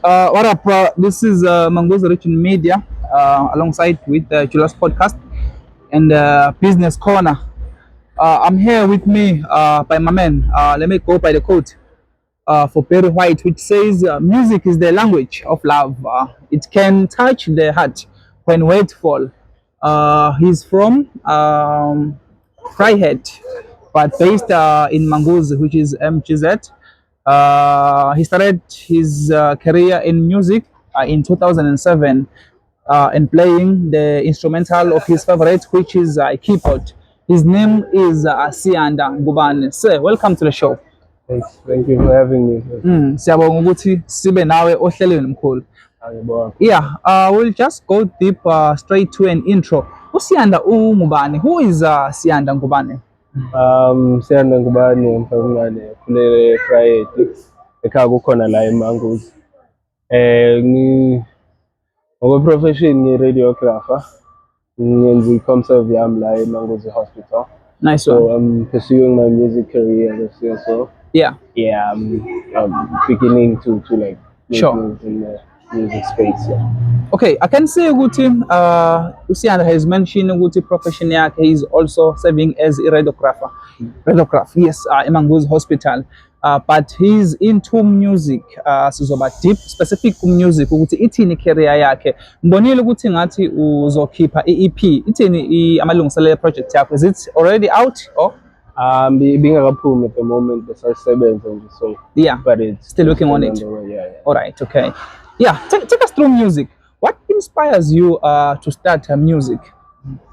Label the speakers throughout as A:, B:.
A: What up? This is Mangoza Rich in Media, alongside with Julius Podcast and Business Corner. I'm here with me by my man. Let me go by the quote for Perry White, which says, "Music is the language of love. It can touch the heart when words fall." He's from Freiheit, but based in Mangoza, which is MGZ. He started his career in music in 2007 and playing the instrumental of his favorite, which is keyboard. His name is Siyanda Ngubane. Sir, welcome to the show.
B: Thanks. Thank you for having me.
A: Siyabonga ukuthi sibe nawe ohlelweni mkhulu.
B: Angibonga.
A: Yeah, we'll just go deep straight to an intro. USiyanda ungubani? Who is Siyanda Ngubane?
B: Siyanda Ngubane mfana kulele Friday. Ekhaya kukhona la eMangozi. Profession ngi-radiographer. Ngenza i-conserve yami la eMangozi Hospital.
A: Nice
B: So
A: one.
B: I'm pursuing my music career this year. So
A: Yeah.
B: I'm beginning to like make
A: Sure.
B: moves in the music space. Yeah.
A: Okay, I can say ukuthi Usiyanda has mentioned ukuthi profession yakhe is also serving as a radiographer. Radiographer, yes, eMangozi Hospital. But he's into music. Sizoba deep specific music ukuthi ithini career yakhe. Ngibonile ukuthi ngathi uzokhipha i-EP. Ithini amalungiselelo project yakho? Is it already out or?
B: Bingakaphumi at the moment besasebenza nje, so
A: Yeah,
B: but it's
A: still working on it.
B: Yeah.
A: All right, okay. Yeah, take us through music. What inspires you to start music?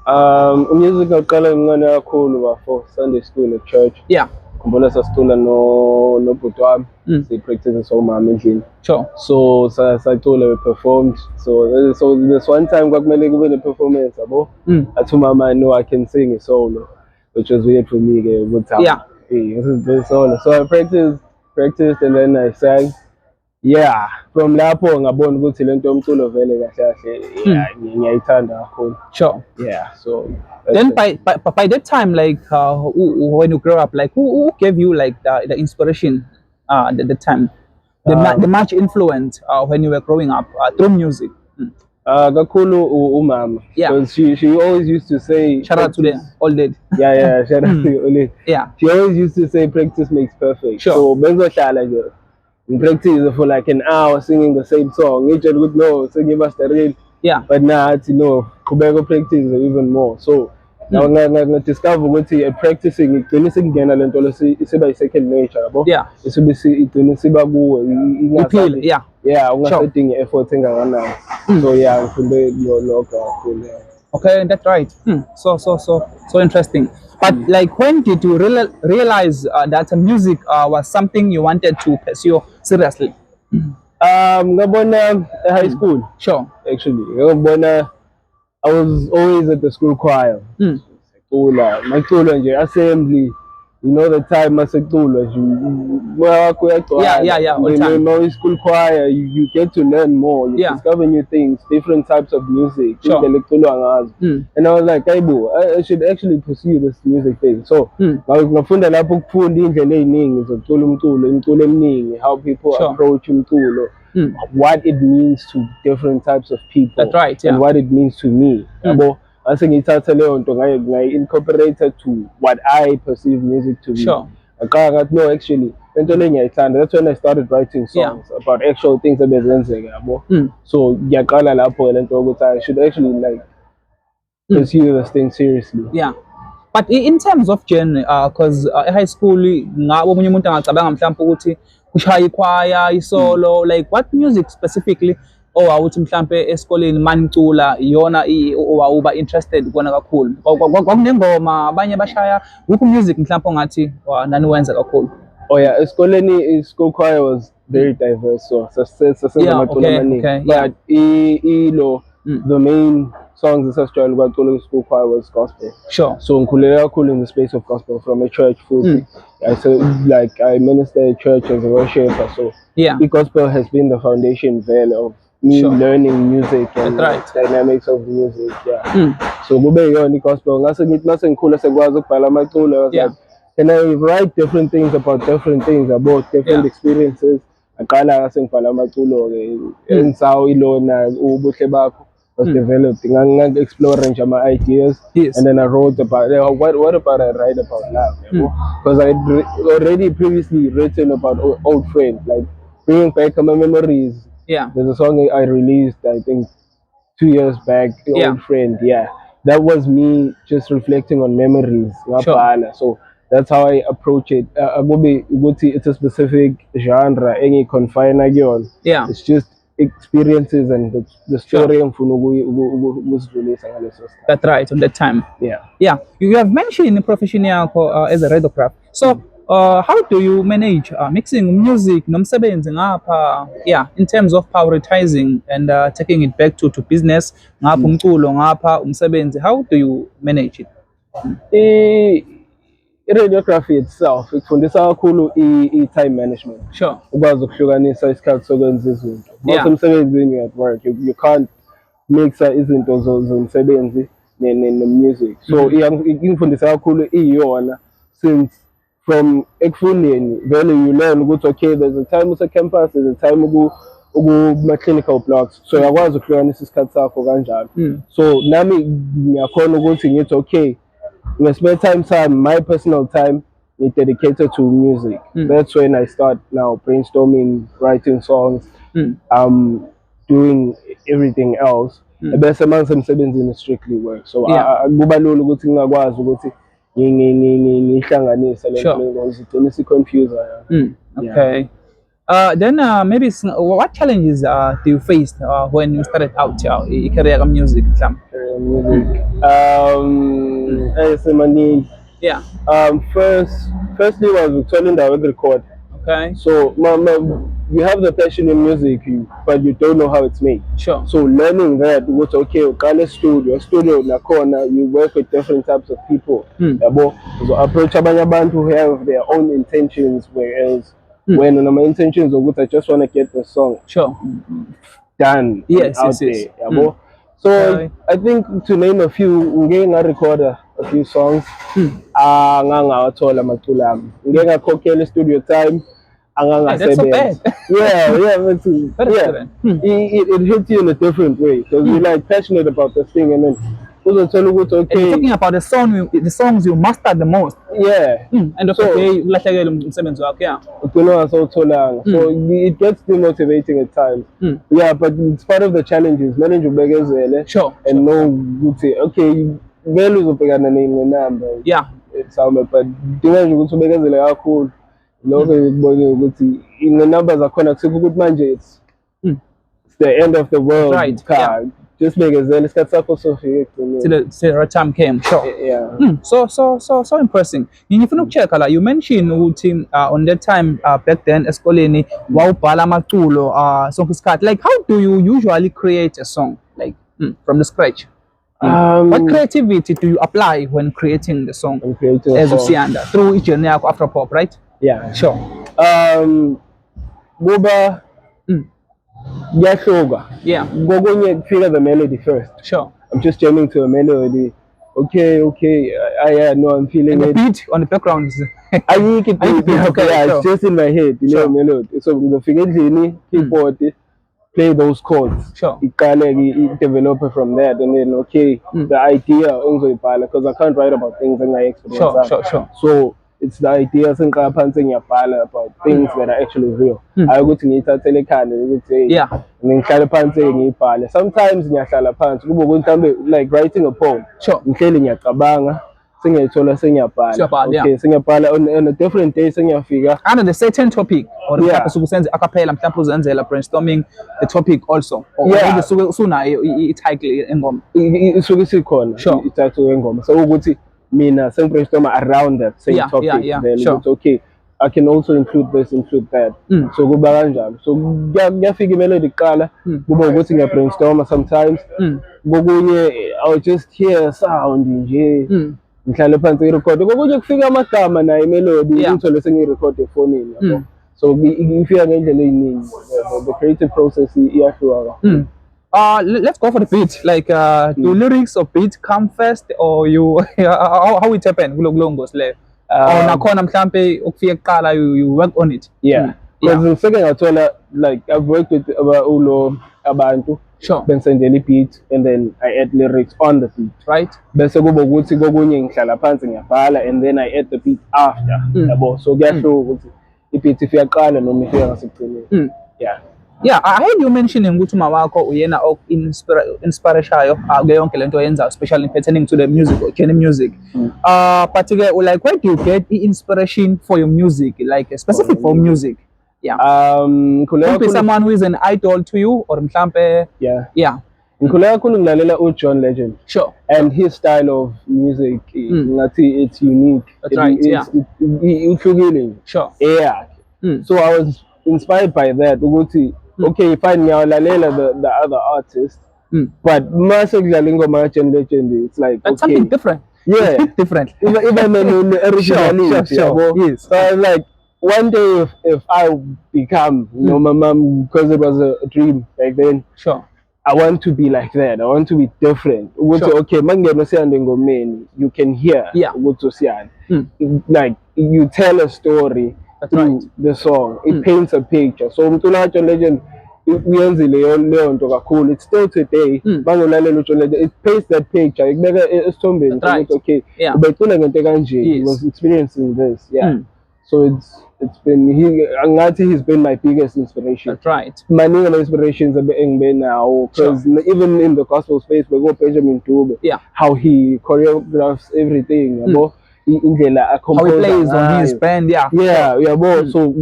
B: Music ngaqala ngimncane kakhulu before Sunday school at church.
A: Yeah,
B: Khumbula sasicula nobhuti wami, si-practice somama endlini.
A: sure.
B: So sacula, we performed. So this one time kwakumele kube ne-performance yabo. Athi umama, no, I can sing a solo, which was weird for me ke good time.
A: Yeah.
B: This is the solo. So I practiced and then I sang. Yeah, from lapho ngabona ukuthi lento yomculo vele kahle kahle ngiyayithanda kakhulu.
A: Sure.
B: Yeah, so
A: Then by that time, like when you grow up, like who gave you like the inspiration at the time, the much influence when you were growing up through music?
B: kakhulu umama.
A: Yeah.
B: Because she always used to say,
A: Shout out to the old lady.
B: Yeah, shout out to Oli.
A: Yeah.
B: She always used to say practice makes perfect.
A: Sure.
B: So benzohlala nje in practice for like an hour singing the same song. Each would know, so give us the real.
A: Yeah.
B: But now it's qhubeka practice even more. So now discover ukuthi practicing igcina sekungena lento isiba second nature yabo.
A: Yeah.
B: Isibe igcina siba kuwe
A: Iphile, yeah.
B: Yeah, ungasedingi effort engakanani. So yeah, ngifunde lokho kakhulu.
A: Okay, that's right. So interesting. But like, when did you realize that music was something you wanted to pursue seriously?
B: Ngabona high school.
A: Sure.
B: Actually, ngabona I was always at the school choir. Maculo nje assembly. You know the time masekulo
A: Yeah, all time.
B: When school choir, you get to learn more. You discover new things, different types of music.
A: Sure.
B: And I was like, I should actually pursue this music thing. So ngafunda lapho ukufunda indlela eziningi zokucula umculo eminingi, how people approach umculo, what it means to different types of people.
A: That's right, yeah.
B: And what it means to me. Ase ngithatha leyo nto ngayi-incorporate to what I perceive music to be.
A: Sure.
B: No, actually, lento le ngiyayithanda. That's when I started writing songs about actual things ebezenzeka yabo. So ngiyaqala lapho lento ukuthi I should actually like pursue this thing seriously.
A: Yeah. But in terms of genre, because high school ngabo omunye umuntu angacabanga mhlawumbe ukuthi kushaya ikwaya, isolo, like what music specifically awuthi mhlambe esikoleni manicula iyona owawuba interested kona kakhulu? Kwakunengoma abanye bashaya wuphi music mhlambe ongathi nani wenza kakhulu?
B: Oh yeah, esikoleni school choir was very diverse, so sasenza amaculo amaningi. But the main songs esasijwayele ukucula in-school choir was gospel.
A: Sure.
B: So ngikhulela kakhulu in the space of gospel from a church futhi. I minister at church as a worshiper, so the gospel has been the foundation of me learning music and dynamics of music. So kube yona i-gospel. Ngase ngithi mase ngikhula sekwazi ukubhala amaculo, I was like, can I write different things about different things, about different experiences? aqala sengibhala amaculo ke ensawo ilona ubuhle bakho was developed explore nje ideas.
A: Yes.
B: And then I wrote about what about I write about love, because I already previously written about old friends, like bringing back my memories.
A: Yeah,
B: there's a song I released I think 2 years back, Old Friend. Yeah, that was me just reflecting on memories.
A: Sure.
B: So that's how I approach it. It's a specific genre, any confine again.
A: Yeah,
B: It's just experiences and the story.
A: That's right, on that time.
B: Yeah.
A: Yeah, you have mentioned profession yakho as a radiographer. So, how do you manage mixing music nomsebenzi ngapha, yeah, in terms of prioritizing and taking it back to business, ngapha umculo, ngapha umsebenzi, how do you manage it?
B: I-radiography itself ikufundisa kakhulu i-time management.
A: Sure.
B: Ukwazi ukuhlukanisa isikhathi sokwenza izinto.
A: Yeah.
B: Mawusemsebenzini you at work, you can't mixa izinto zomsebenzi ne-music. So ingifundisa kakhulu iyona, since from ekufundeni vele you learn ukuthi okay there's a time use-campus, there's a time kuma-clinical blocks, so uyakwazi ukuhlukanisa isikhathi sakho kanjalo. So nami ngiyakhona ukuthi ngithi okay, my spare time, my personal time is dedicated to music. That's when I start now brainstorming, writing songs, doing everything else. Bese mangisemsebenzini strictly work. So kuba lula ukuthi ngingakwazi ukuthi ngihlanganise le nto ngoba igcina isiconfuse.
A: Okay. Then maybe what challenges do you face when you started out your career of music? Yeah.
B: Firstly was turning down the record.
A: Okay.
B: So you have the passion in music, but you don't know how it's made.
A: Sure.
B: So learning that was okay. Studio na corner. You work with different types of people. So approach abantu who have their own intentions, whereas when my intentions are good, I just want to get the song done.
A: Yes.
B: There. So I think to name a few, I record a few songs. Studio time.
A: That's so bad.
B: It hits you in a different way because you're like passionate about this thing, and then okay.
A: And you're talking about the songs you master the most.
B: Yeah.
A: And
B: so,
A: okay,
B: so it gets demotivating at times. Yeah, but it's part of the challenges.
A: Sure.
B: And know okay, values of the number.
A: Yeah.
B: It's but cool. In the numbers are connected with manje, it's the end of the world.
A: Right. Yeah.
B: Just make it then it's got till
A: the right time came. Sure.
B: Yeah.
A: So impressive. If you check you mentioned on that time back then eskoleni wawubhala amaculo song isikhathi, like how do you usually create a song like from the scratch? What creativity do you apply when creating the song as uSiyanda through each journey of Afropop, right?
B: Yeah.
A: Sure.
B: Buba
A: yeah.
B: Go figure the melody first.
A: Sure.
B: I'm just jamming to a melody. Okay. I know I'm feeling
A: and the
B: it.
A: Beat on the background is
B: I think it
A: okay,
B: yeah,
A: sure.
B: It's just in my head, melody. So the figure keyboard, play those chords.
A: Sure.
B: It develop from there, and then the idea because I can't write about things and I experience.
A: Sure.
B: So it's the ideas and about things that are actually real. I go to sometimes like writing a poem.
A: Sure.
B: On a different day
A: under the certain topic or the brainstorming the topic also.
B: So mina brainstorm around that same topic.
A: Sure.
B: It's okay, I can also include this, include that. So kuba kanjalo. So ngiyafika imelody kuqala kuba ukuthi ngiyabrainstorma sometimes. Kokunye I'll just hear sound nje. Ngihlale phansi ngirecord. Kokunye kufika amagama nayo imelody ngithole sengirecord efonini. So ifika ngendlela eyiningi. The creative process iyahluka.
A: Let's go for the beat. Like, do lyrics or beat come first, or you how it happen? You work on it.
B: Yeah. Because in second I like I've worked with Ulo Abantu.
A: Sure.
B: Bensendeli beat and then I add lyrics on the beat.
A: Right.
B: Bese kuba ukuthi kokunye ngihlala phansi ngiyabhala and then I add the beat after. Yabo. So kuyahluka ukuthi i-beat if iyaqala noma ifika ngasekugcineni. Yeah.
A: Yeah, I heard you mentioning ukuthi mawakho uyena inspiration ke yonke lento oyenzayo, especially pertaining to the music or Kenyan music. But like where do you get inspiration for your music, like specific for music? Yeah. Could be someone who is an idol to you or mhlampe. Yeah.
B: Ngikhuleka kakhulu ngilalela uJohn Legend.
A: Sure.
B: And his style of music, it's unique.
A: That's right.
B: Uhlukile.
A: Sure.
B: Yeah. So I was inspired by that. Okay, fine, ngiyalalela the other artists, but mase kudlala ingoma kaJohn Legend, it's like
A: that's something different.
B: Yeah,
A: different.
B: Even originally.
A: Sure. Yes.
B: So I was like, one day if I become, you know, my mom, because it was a dream back then.
A: Sure.
B: I want to be like that. I want to be different.
A: Sure.
B: Okay, you can hear.
A: Yeah.
B: Like you tell a story.
A: That's right.
B: The song. It paints a picture. So Mtula Legend, it's still today. It paints that picture. It's
A: right.
B: Okay.
A: Yeah.
B: But he was experiencing this. Yeah. So it's been he's been my biggest inspiration.
A: That's right.
B: My new inspirations are being made now because even in the gospel space, we go Benjamin Dube.
A: Yeah.
B: How he choreographs everything.
A: How he plays on his band. Yeah.
B: So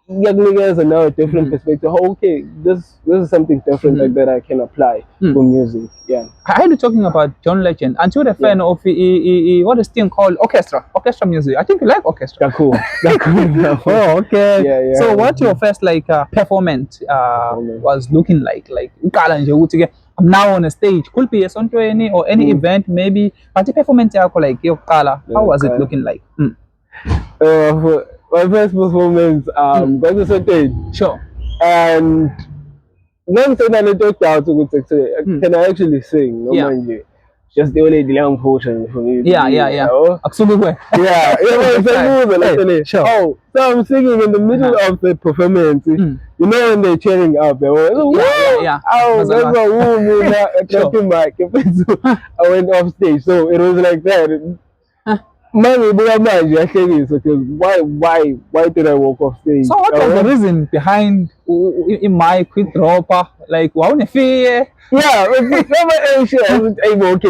B: there's another different perspective. Okay, this is something different like that I can apply for music. Yeah.
A: I heard you talking about John Legend. And you're a fan of what is thing called orchestra music. I think you like orchestra.
B: Cool.
A: Oh, okay.
B: Yeah.
A: So what your first like performance was looking like? Like I'm now on a stage. Could be a sontweni or any event maybe. But the performance like how was it looking like?
B: My first performance, got to stage.
A: Sure.
B: And then I talked out to can I actually sing? No mind you. Just the only long portion for me.
A: Yeah. Absolutely.
B: Sure. Oh, so I'm singing in the middle of the performance. You know when they're cheering up, they were Oh, that's a woman I went off stage. So it was like that. Why did I walk off stage?
A: So what was the reason behind in my quick dropper? Like fear?
B: Yeah, okay,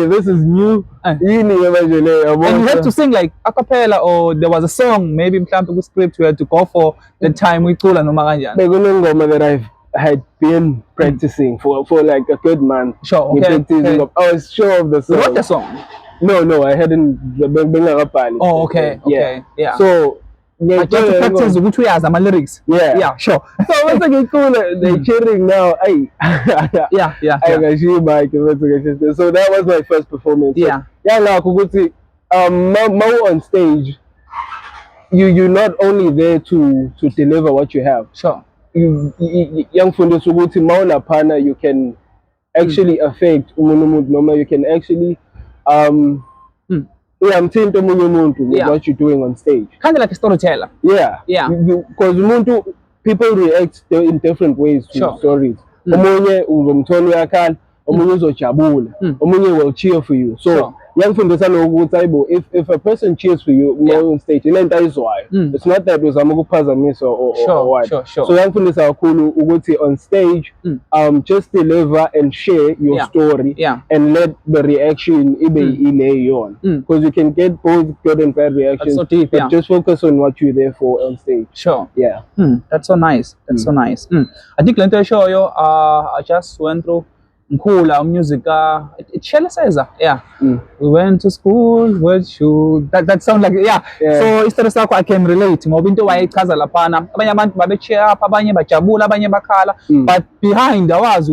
B: this is new. And
A: you had to sing like a cappella, or there was a song, maybe in script we had to go for the time we cool and
B: that I had been practicing for like a good month.
A: Sure, okay.
B: I was sure of the song.
A: You wrote the song?
B: No, I hadn't.
A: Oh, okay. Yeah.
B: So
A: I tried to practice which way as my lyrics.
B: Yeah,
A: sure.
B: So what's like cool? They're cheering now.
A: Yeah.
B: So that was my first performance.
A: Yeah.
B: Now Kuguti, Mo on stage. You're not only there to deliver what you have.
A: Sure.
B: Young Fundo Suguti Mauna Pana, you can actually affect you can actually I'm saying to what you're doing on stage.
A: Kind of like a storyteller.
B: Yeah. Because people react in different ways to stories. Omunye uzomthona omunye uzojabula, omunye will cheer for you. So if a person cheers for you on stage, it's not that uzama ukuphazamisa or what.
A: Sure.
B: So yangifundisa kakhulu ukuthi on stage just deliver and share your story and let the reaction because you can get both good and bad reactions.
A: That's so deep,
B: but just focus on what you're there for on stage.
A: Sure.
B: Yeah.
A: That's so nice. So nice. I think let me show you. I just went through music. It yeah. We went to school. That sounds like So instead of I can relate. But behind there was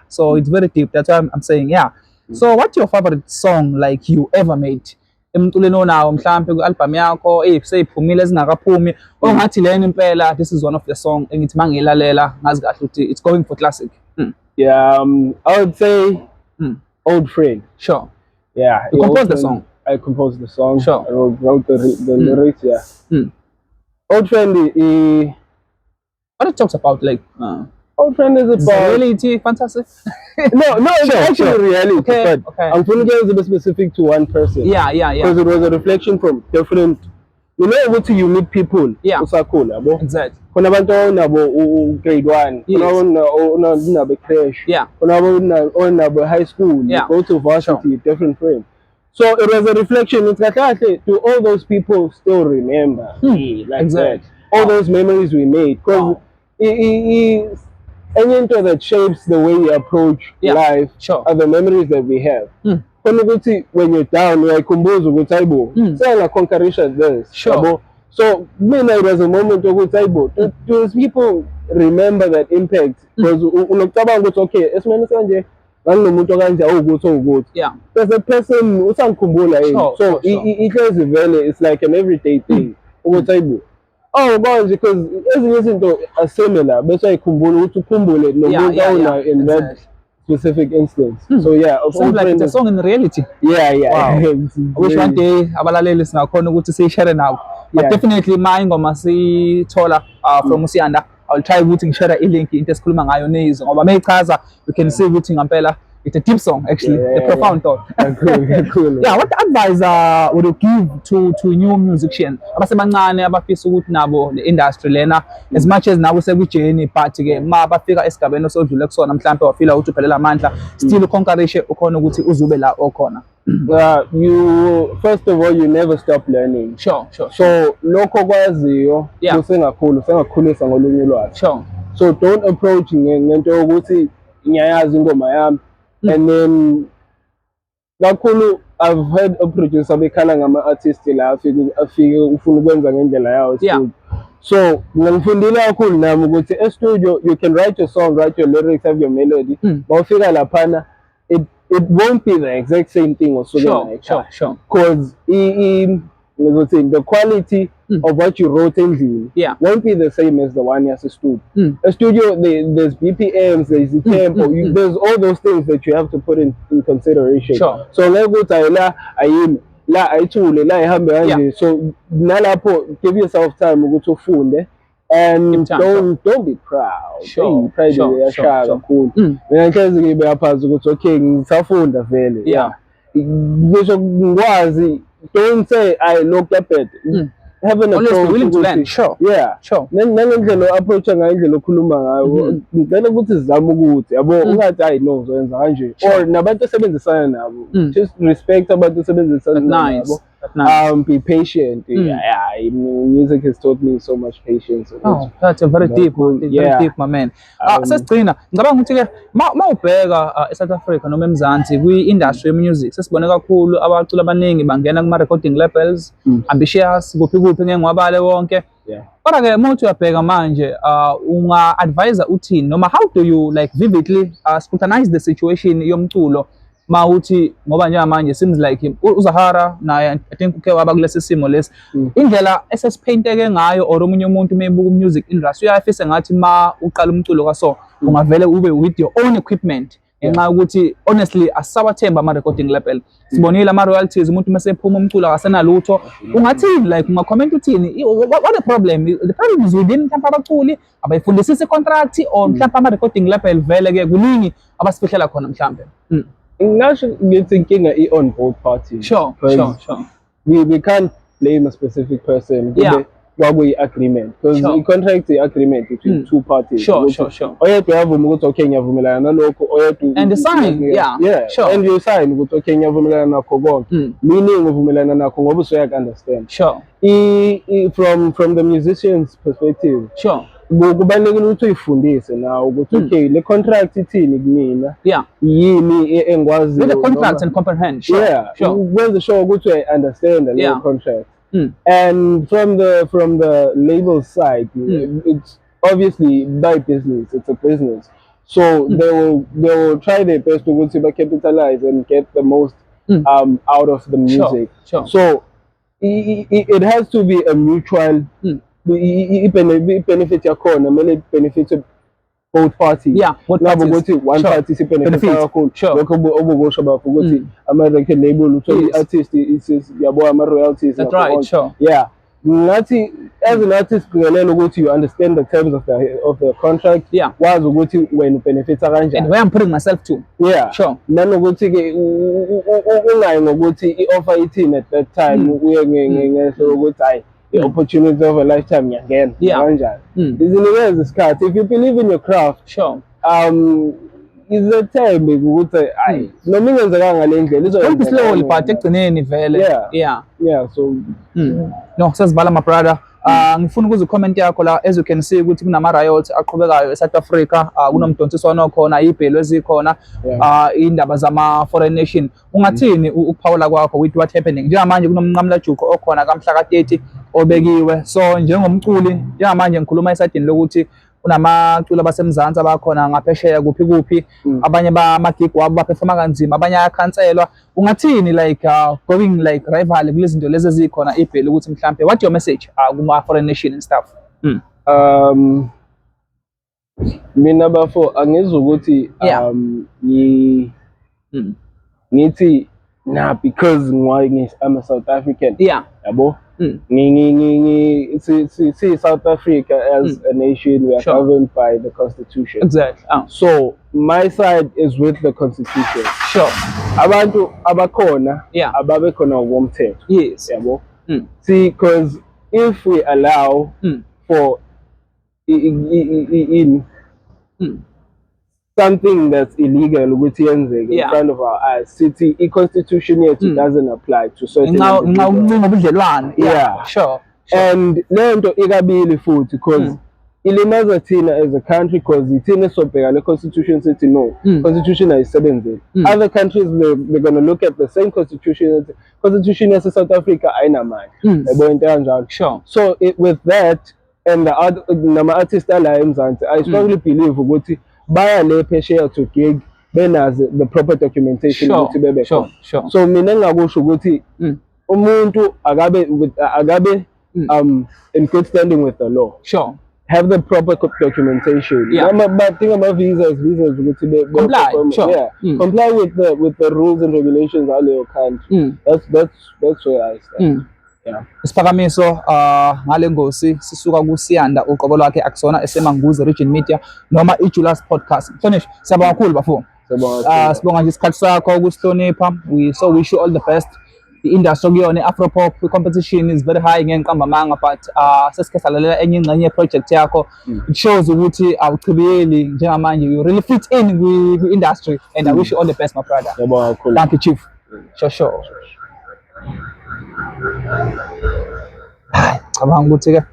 A: So it's very deep. That's why I'm saying So what's your favorite song like you ever made? Emculweni nawo mhlambe ku-album yakho seyiphumile ezingakaphumi ongathi lena impela this is one of the song engithi mangilalela ngazi kahle ukuthi it's going for classic.
B: I would say Old Friend.
A: Sure.
B: Yeah.
A: You composed the song?
B: I composed the song.
A: Sure.
B: I wrote the lyrics. Old Friend
A: what it talks about, like
B: Old Friend is about
A: reality, fantasy.
B: no, it's actually reality,
A: okay,
B: but I'm going to get specific to one person.
A: Yeah.
B: Because it was a reflection from different. You know what you meet people.
A: Yeah.
B: Exactly. Kuna abantu onabo grade 1, kuna onabo crash.
A: Yeah.
B: Kuna onabo high school.
A: Yeah.
B: Go to varsity, different frame. So it was a reflection. It's like to all those people still remember. Like exactly. That. All those memories we made. Because anything that shapes the way we approach life are the memories that we have. When you're down, uyayikhumbuza ukuthi hayibo sengaconquerisha this. Sure. So mina it was a moment ukuthi hayibo do people remember that impact? Because unocabanga ukuthi okay esimeni kanje nganomuntu kanje awukuthi yeah, there's a person usangikhumbula yini. So ihlezi vele it's like an everyday thing ukuthi hayibo konje because ezinye izinto are similar bese ayikhumbula ukuthi ukhumbule nomuntu awunayo in that specific instance. So yeah,
A: sounds like it's a song in reality.
B: Yeah.
A: Wow. I wish one day abalaleli singakhona ukuthi siyishare nawo. But definitely my ingoma sithola from Usiyanda. I'll try ukuthi ngishare ilink into esikhuluma ngayo nezo ngoba mayichaza we can see ukuthi ngampela it's a deep song actually, a profound thought. Cool. Yeah, what advice would you give to new musicians abasebancane abafisa ukuthi nabo le industry lena as much as nawe sekujeni but ke ma bafika esigabeni osodlule kusona mhlambe wafila ukuthi uphelela amandla still uconquerishe ukhona ukuthi uzube la okhona?
B: You first of all you never stop learning. Sure. So lokho kwaziyo usengakhulisa ngolunye lwazi. Sure. So don't approach ngento ukuthi ngiyayazi ingoma yami and then kakhulu I've heard a producer bekhala ngama artist la afike ufuna ukwenza ngendlela yawo studio. So ngifundile kakhulu nami ukuthi e-studio you can write your song, write your lyrics, have your melody. Mawufika laphana it won't be the exact same thing or something like that. Sure. Because the quality of what you wrote in won't be the same as the one as a studio. A studio, there's BPMs, there's the tempo, there's all those things that you have to put in consideration. Sure. So let's go to la ayithule la ihambe kanje. So nalapho give yourself time ukuthi ufunde. And don't be proud.
A: Sure.
B: Pride iyashaya kakhulu. Mina ngihlezi ngibe phansi ukuthi okay ngisafunda vele. Yeah. Ngisho ngikwazi, don't say I looked up at have an approach
A: willing to learn. Sure.
B: Yeah. Sure. Nangendlela approach ngayindlela okhuluma ngayo ngicela ukuthi sizame ukuthi yabo ungathi hayi no uzoyenza kanje or nabantu esebenzisana nabo just respect abantu esebenzisana nabo. Be patient. Music has taught me so much patience.
A: That's a very deep, very deep, my man. Sesigcina ngicabanga ukuthi ke mawubheka eSouth Africa noma eMzansi kwi-industry ye-music sesibone kakhulu abaculi abaningi bangena kuma-recording labels, ambitious, kuphi ngeke ngwabale wonke. Kodwa ke mawuthi uyabheka manje unga-advise uthini noma how do you like vividly scrutinize the situation yomculo mawuthi ngoba njengamanje seems like uZahara naye I think uke waba kulesi simo lesi indlela esesipainteke ngayo or omunye umuntu meyibuka music industry uyafisa ngathi ma uqala umculo kaso ungavele ube with your own equipment ngenxa ukuthi honestly asawathemba ama recording label. Sibonile ama royalties umuntu mesephuma umculo akasenalutho ungathini like ungacomment uthini what the problem is within mhlawumbe abaculi abayifundisisa contract or mhlawumbe ama recording label vele ke kuningi abasifihlela khona mhlawumbe.
B: Ngasho ngithi inkinga on both parties.
A: Sure.
B: We can't blame a specific person. Agreement because the contract is agreement between two parties.
A: Sure.
B: Oyedwa yavuma ukuthi okay ngiyavumelana nalokho oyedwa
A: and the sign sure
B: and you sign ukuthi okay ngiyavumelana nakho konke meaning uvumelana nakho ngoba usuyak understand.
A: Sure.
B: From the musician's perspective.
A: Sure.
B: Kubalekile ukuthi uyifundise nawe ukuthi okay le contract ithini kumina yini engikwazi
A: with the contract and comprehend. Sure.
B: When the show ukuthi I understand the contract. And from the label side, it's obviously by business. It's a business, so they will try their best to capitalize and get the most out of the music.
A: Sure.
B: So it has to be a mutual. Benefit your corner, many benefits both parties.
A: Yeah,
B: both parties. One party benefits.
A: Sure.
B: American label, artist is yabo royalties.
A: That's right. Sure.
B: Yeah. as an artist you understand the terms of the contract.
A: Yeah.
B: Wazi ukuthi when benefits kanjani.
A: And where I'm putting myself to.
B: Yeah.
A: Sure.
B: Nanokuthi ke ungayi ngokuthi i-offer ithini at that time uye ngeso ukuthi hayi the opportunity of a lifetime ngiyangena kanjani. Izinikeze isikhathi. If you believe in your craft,
A: sure.
B: Izethembe ukuthi hayi noma ingenzeka ngale ndlela
A: izoyenza slowly but ekugcineni vele.
B: Yeah so
A: no sesivala my brother. Ngifuna ukuza comment yakho la, as you can see ukuthi kunama riots aqhubekayo eSouth Africa, kunomdontsiswano khona, ibhelo ezikhona, indaba zama foreign nation. Ungathini ukuphawula kwakho with what happening njengamanje? Kunomnqamla juqu okhona kamhla ka-30 obekiwe, so njengomculi njengamanje ngikhuluma esadini lokuthi kunamaculi abasemzansi abakhona ngaphesheya kuphi abanye bamagig wabo baperforma kanzima, abanye ayakhanselwa. Ungathini like going like rival kulezi zinto lezi ezikhona ibheli ukuthi mhlambe what your message kuma foreign nation and stuff?
B: Mina bafo angizwe ukuthi ngithi nah because I'm a South African. Yabo. See South Africa as a nation, we are governed by the constitution.
A: Exactly.
B: So my side is with the constitution.
A: Sure.
B: Abantu abakhona ababekhona ngokomthetho.
A: Yes.
B: Yabo. See, because if we allow for something that's illegal which in front of our eyes, city constitution yet doesn't apply to certain
A: individuals. Sure.
B: And lento ikabili futhi because ilimaza thina as a country because ithina sobheka le constitution sithi no constitution ayisebenzeli. Other countries they're going to look at the same constitution yase South Africa ayinamali. Yabo into kanjalo.
A: Sure.
B: So with that and the other nama artists ala eMzansi, I strongly believe ukuthi baya le phesheya to gig benazi the proper documentation ukuthi bebe.
A: Sure.
B: So mina ngakusho ukuthi umuntu agabe in good standing with the law.
A: Sure.
B: Have the proper documentation. But think about visas ukuthi
A: comply. Sure.
B: Comply with the rules and regulations of your country. That's where I stand.
A: Isiphakamiso ngale ngosi sisuka kuSiyanda uqobo lwakhe akusona eseManguzi Region Media noma iJulius Podcast. Mhlonishwa, siyabonga kakhulu bafo. Sibonga nje isikhathi sakho ukusihlonipha. We wish you all the best. The industry kuyona Afropop competition is very high ngenqamba manga, but sesikhahlalela enye ingxenye project yakho. It shows ukuthi awuchibiyeli njengamanje, you really fit in with industry, and I wish you all the best my brother.
B: Siyabonga kakhulu.
A: Thank you Chief. Sure. Hayi, cabanga ukuthi ke